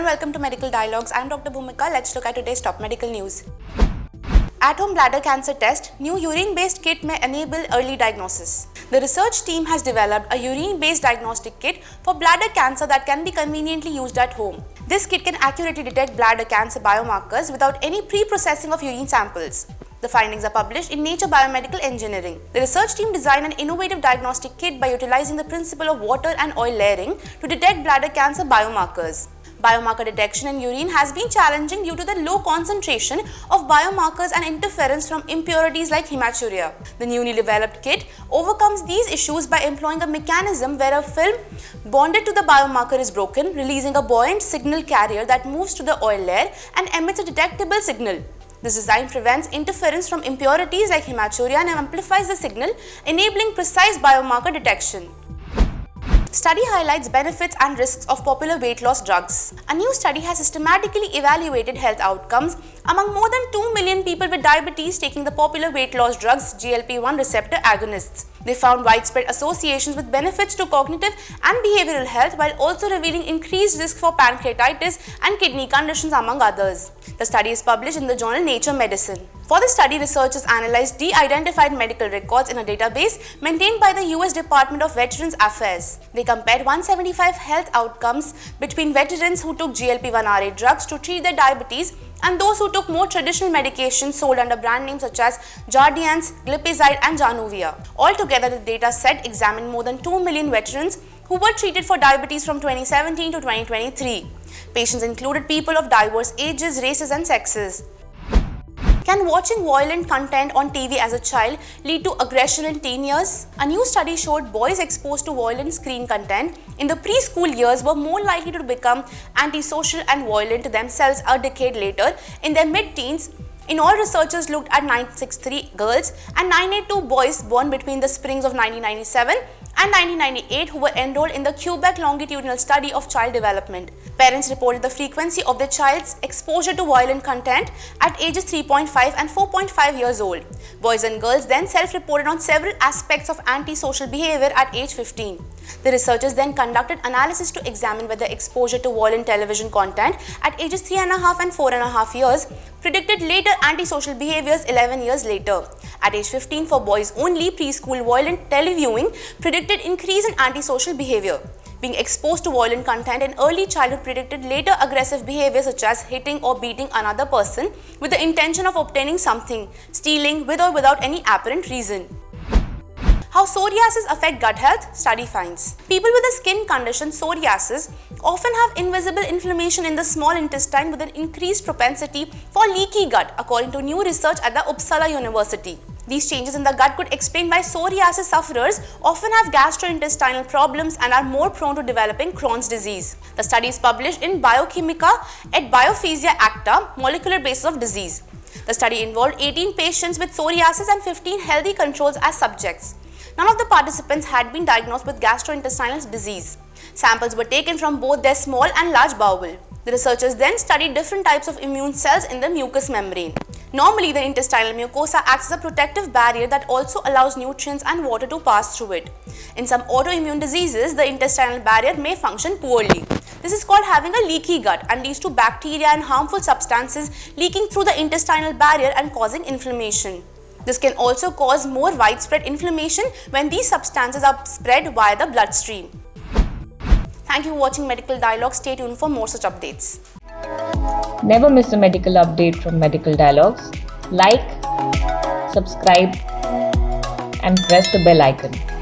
welcome to Medical Dialogues. I'm Dr. Bhumika. Let's look at today's top medical news. At-home bladder cancer test, new urine-based kit may enable early diagnosis. The research team has developed a urine-based diagnostic kit for bladder cancer that can be conveniently used at home. This kit can accurately detect bladder cancer biomarkers without any pre-processing of urine samples. The findings are published in Nature Biomedical Engineering. The research team designed an innovative diagnostic kit by utilizing the principle of water and oil layering to detect bladder cancer biomarkers. Biomarker detection in urine has been challenging due to the low concentration of biomarkers and interference from impurities like hematuria. The newly developed kit overcomes these issues by employing a mechanism where a film bonded to the biomarker is broken, releasing a buoyant signal carrier that moves to the oil layer and emits a detectable signal. This design prevents interference from impurities like hematuria and amplifies the signal, enabling precise biomarker detection. Study highlights benefits and risks of popular weight loss drugs. A new study has systematically evaluated health outcomes among more than 2 million people with diabetes taking the popular weight loss drugs GLP-1 receptor agonists. They found widespread associations with benefits to cognitive and behavioral health while also revealing increased risk for pancreatitis and kidney conditions among others. The study is published in the journal Nature Medicine. For the study, researchers analyzed de-identified medical records in a database maintained by the US Department of Veterans Affairs. They compared 175 health outcomes between veterans who took GLP-1 RA drugs to treat their diabetes and those who took more traditional medications sold under brand names such as Jardiance, Glipizide and Januvia. Altogether, the data set examined more than 2 million veterans who were treated for diabetes from 2017 to 2023. Patients included people of diverse ages, races and sexes. Can watching violent content on TV as a child lead to aggression in teen years? A new study showed boys exposed to violent screen content in the preschool years were more likely to become antisocial and violent themselves a decade later in their mid-teens. In all, researchers looked at 963 girls and 982 boys born between the springs of 1997 and 1998 who were enrolled in the Quebec longitudinal study of child development. Parents reported the frequency of their child's exposure to violent content at ages 3.5 and 4.5 years old. Boys and girls then self-reported on several aspects of antisocial behavior at age 15. The researchers then conducted analysis to examine whether exposure to violent television content at ages 3.5 and 4.5 years predicted later antisocial behaviors 11 years later. At age 15 for boys only, preschool violent televiewing predicted increase in antisocial behavior. Being exposed to violent content in early childhood predicted later aggressive behavior such as hitting or beating another person with the intention of obtaining something, stealing with or without any apparent reason. How psoriasis affect gut health? Study finds. People with a skin condition, psoriasis, often have invisible inflammation in the small intestine with an increased propensity for leaky gut, according to new research at the Uppsala University. These changes in the gut could explain why psoriasis sufferers often have gastrointestinal problems and are more prone to developing Crohn's disease. The study is published in Biochimica et Biophysia Acta, Molecular Basis of Disease. The study involved 18 patients with psoriasis and 15 healthy controls as subjects. None of the participants had been diagnosed with gastrointestinal disease. Samples were taken from both their small and large bowel. The researchers then studied different types of immune cells in the mucous membrane. Normally, the intestinal mucosa acts as a protective barrier that also allows nutrients and water to pass through it. In some autoimmune diseases, the intestinal barrier may function poorly. This is called having a leaky gut and leads to bacteria and harmful substances leaking through the intestinal barrier and causing inflammation. This can also cause more widespread inflammation when these substances are spread via the bloodstream. Thank you for watching Medical Dialogue. Stay tuned for more such updates. Never miss a medical update from Medical Dialogues. Like, subscribe, and press the bell icon.